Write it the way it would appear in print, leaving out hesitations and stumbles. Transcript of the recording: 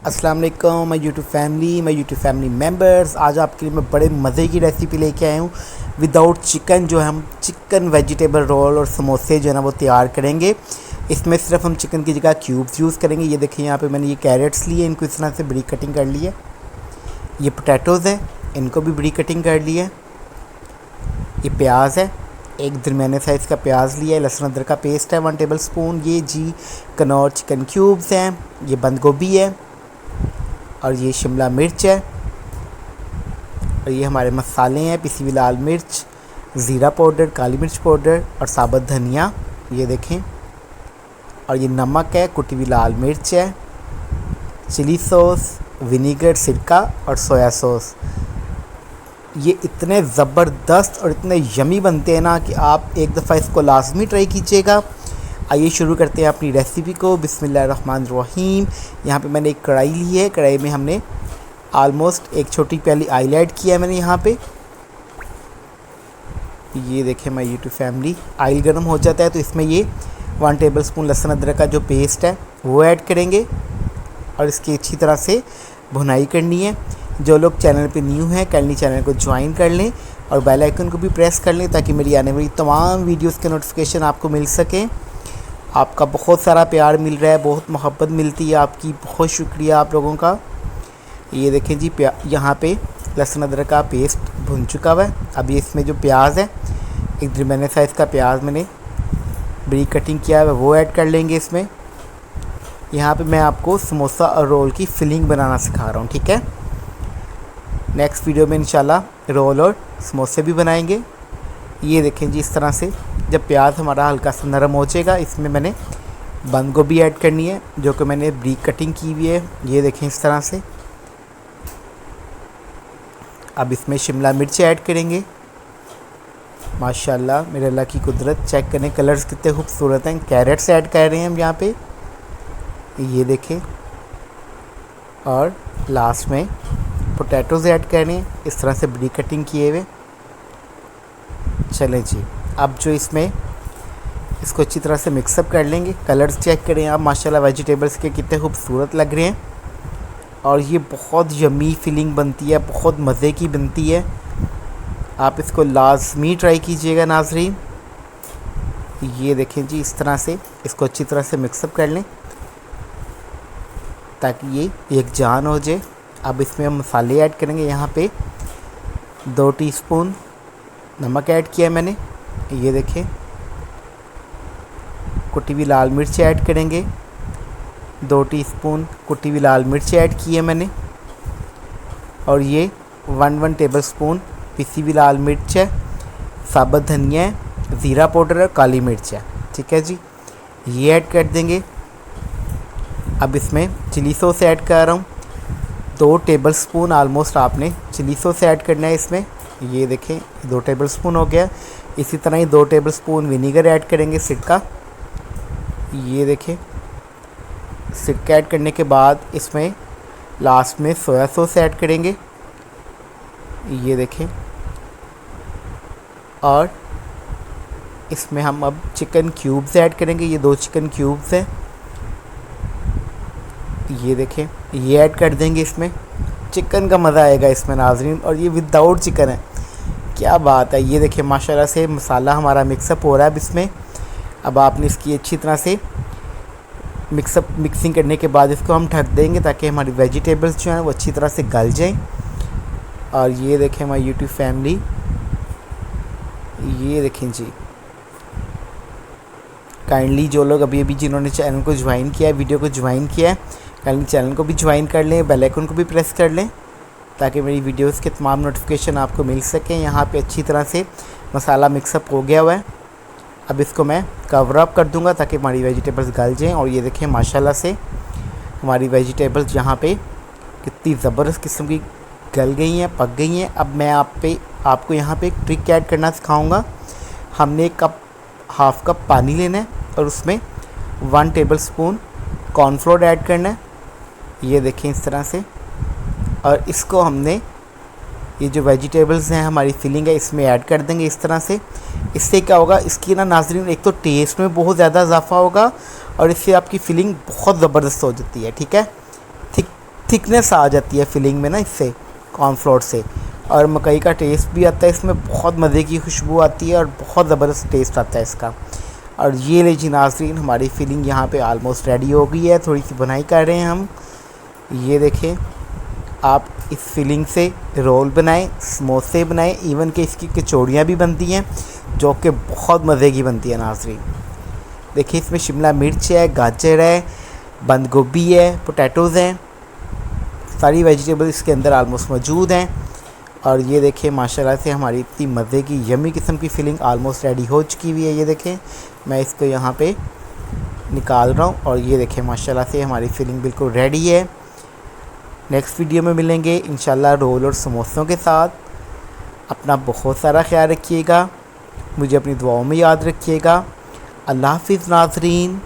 अस्सलाम वालेकुम my YouTube family members. आज आपके लिए मैं बड़े मज़े की रेसिपी लेके आया हूँ। विदाउट चिकन जो हम चिकन वेजिटेबल रोल और समोसे जो है ना वो तैयार करेंगे। इसमें सिर्फ हम चिकन की जगह क्यूब्स यूज़ करेंगे। ये देखिए यहाँ पे मैंने ये कैरेट्स लिए, इनको इस तरह से बड़ी कटिंग कर ली है। ये पोटैटोज़ हैं, इनको भी बड़ी कटिंग कर ली है। ये प्याज है, एक दरमियाने साइज़ का प्याज लिया है। लहसुन अदरक का पेस्ट है 1 टेबल स्पून। ये जी कनौर चिकन क्यूब्स हैं। ये बंद गोभी है और ये शिमला मिर्च है। और ये हमारे मसाले हैं, पिसी हुई लाल मिर्च, ज़ीरा पाउडर, काली मिर्च पाउडर और साबुत धनिया, ये देखें। और ये नमक है, कुटी हुई लाल मिर्च है, चिली सॉस, विनीगर, सिरका और सोया सॉस। ये इतने ज़बरदस्त और इतने यमी बनते हैं ना कि आप एक दफ़ा इसको लाजमी ट्राई कीजिएगा। आइए शुरू करते हैं अपनी रेसिपी को। बिस्मिल्लाहिर्रहमानिर्रहीम। यहाँ पे मैंने एक कढ़ाई ली है। कढ़ाई में हमने आलमोस्ट एक छोटी प्याली ऑयल ऐड किया है मैंने यहाँ पे। ये देखें माय यूट्यूब फैमिली, ऑयल गर्म हो जाता है तो इसमें ये 1 टेबल स्पून लहसुन अदरक का जो पेस्ट है वो ऐड करेंगे और इसकी अच्छी तरह से भुनाई करनी है। जो लोग चैनल पे न्यू हैं काइंडली चैनल को ज्वाइन कर लें और बेल आइकन को भी प्रेस कर लें ताकि मेरी आने वाली तमाम वीडियोज़ के नोटिफिकेशन आपको मिल सकें। आपका बहुत सारा प्यार मिल रहा है, बहुत मोहब्बत मिलती है आपकी, बहुत शुक्रिया आप लोगों का। ये देखें जी यहाँ पे लहसुन अदरक का पेस्ट भुन चुका हुआ है। अभी इसमें जो प्याज है, एक दरमियाने साइज़ का प्याज मैंने बड़ी कटिंग किया है वो ऐड कर लेंगे इसमें। यहाँ पे मैं आपको समोसा और रोल की फिलिंग बनाना सिखा रहा हूँ, ठीक है। नेक्स्ट वीडियो में इंशाल्लाह रोल और समोसे भी बनाएंगे। ये देखें जी, इस तरह से जब प्याज हमारा हल्का सा नरम हो जाएगा इसमें मैंने बंद गोभी ऐड करनी है जो कि मैंने ब्रीक कटिंग की हुई है। ये देखें इस तरह से। अब इसमें शिमला मिर्च ऐड करेंगे। माशाल्लाह मेरे अल्लाह की कुदरत, चेक करें कलर्स कितने खूबसूरत हैं। कैरेट्स ऐड कर रहे हैं हम यहाँ पे, ये देखें। और लास्ट में पोटैटोज़ ऐड कर रहे हैं इस तरह से ब्रीक कटिंग किए हुए। चलें जी, अब जो इसमें इसको अच्छी तरह से मिक्सअप कर लेंगे। कलर्स चेक करें आप, माशाल्लाह वेजिटेबल्स के कितने खूबसूरत लग रहे हैं और ये बहुत यमी फीलिंग बनती है, बहुत मज़े की बनती है। आप इसको लाजमी ट्राई कीजिएगा नाज़रीन। ये देखें जी, इस तरह से इसको अच्छी तरह से मिक्सअप कर लें ताकि ये एक जान हो जाए। अब इसमें हम मसाले ऐड करेंगे। यहाँ पे 2 टीस्पून नमक ऐड किया है मैंने, ये देखें। कुटी हुई लाल मिर्च ऐड करेंगे, 2 टीस्पून कुटी हुई लाल मिर्च ऐड की है मैंने। और ये 1 टेबल स्पून पिसी हुई लाल मिर्च है, साबुत धनिया है, ज़ीरा पाउडर और काली मिर्च है, ठीक है जी। ये ऐड कर देंगे। अब इसमें चिली सॉस ऐड कर रहा हूँ, 2 टेबल स्पून ऑलमोस्ट आपने चिली सॉस ऐड करना है इसमें। ये देखें 2 टेबल स्पून हो गया। इसी तरह ही 2 टेबल स्पून विनीगर ऐड करेंगे, सिरका। ये देखें, सिरका ऐड करने के बाद इसमें लास्ट में सोया सॉस ऐड करेंगे, ये देखें। और इसमें हम अब चिकन क्यूब्स ऐड करेंगे। ये 2 चिकन क्यूब्स हैं, ये देखें। ये ऐड कर देंगे इसमें। चिकन का मज़ा आएगा इसमें नाज़रीन, और ये विदाउट चिकन है, क्या बात है। ये देखें माशाल्लाह से मसाला हमारा मिक्सअप हो रहा है अब इसमें। अब आपने इसकी अच्छी तरह से मिक्सिंग करने के बाद इसको हम ढक देंगे ताकि हमारी वेजिटेबल्स जो हैं वो अच्छी तरह से गल जाएं। और ये देखें हमारी यूट्यूब फैमिली, ये देखें जी। काइंडली जो लोग अभी जिन्होंने चैनल को ज्वाइन किया है, वीडियो को ज्वाइन किया है, काइंडली चैनल को भी ज्वाइन कर लें, बेल आइकन को भी प्रेस कर लें ताकि मेरी वीडियोस के तमाम नोटिफिकेशन आपको मिल सकें। यहाँ पे अच्छी तरह से मसाला मिक्सअप हो गया हुआ है। अब इसको मैं कवर अप कर दूँगा ताकि हमारी वेजिटेबल्स गल जाएँ। और ये देखें माशाल्लाह से हमारी वेजिटेबल्स यहाँ पे कितनी ज़बरदस्त किस्म की गल गई हैं, पक गई हैं। अब मैं आपको यहाँ पे एक ट्रिक ऐड करना सिखाऊँगा। हमने हाफ़ कप पानी लेना है और उसमें 1 टेबल स्पून कॉर्नफ्लोर ऐड करना है, ये देखें इस तरह से। और इसको हमने ये जो वेजिटेबल्स हैं हमारी फिलिंग है इसमें ऐड कर देंगे इस तरह से। इससे क्या होगा, इसकी ना नाज़रीन एक तो टेस्ट में बहुत ज़्यादा इजाफा होगा और इससे आपकी फिलिंग बहुत ज़बरदस्त हो जाती है, ठीक है। थिकनेस आ जाती है फिलिंग में ना इससे, कॉर्नफ्लोर से। और मकई का टेस्ट भी आता है इसमें, बहुत मज़े की खुशबू आती है और बहुत ज़बरदस्त टेस्ट आता है इसका। और ये लीजिए नाज़रीन, हमारी फिलिंग यहाँ पे ऑलमोस्ट रेडी हो गई है। थोड़ी सी बुनाई कर रहे हैं हम। ये देखें, आप इस फिलिंग से रोल बनाएं, समोसे बनाएं, इवन कि इसकी कचौड़ियाँ भी बनती हैं जो कि बहुत मज़े की बनती है नाज़रीन। देखिए इसमें शिमला मिर्च है, गाजर है, बंद गोभी है, पोटैटोज़ हैं, सारी वेजिटेबल इसके अंदर ऑलमोस्ट मौजूद हैं। और ये देखें माशाल्लाह से हमारी इतनी मज़े की यमी किस्म की फिलिंग ऑलमोस्ट रेडी हो चुकी हुई है। ये देखें, मैं इसको यहाँ पे निकाल रहा हूँ और ये देखें माशाल्लाह से हमारी फिलिंग बिल्कुल रेडी है। नेक्स्ट वीडियो में मिलेंगे इंशाल्लाह रोल और समोसों के साथ। अपना बहुत सारा ख्याल रखिएगा, मुझे अपनी दुआओं में याद रखिएगा। अल्लाह हाफ़िज़ नाज़रीन।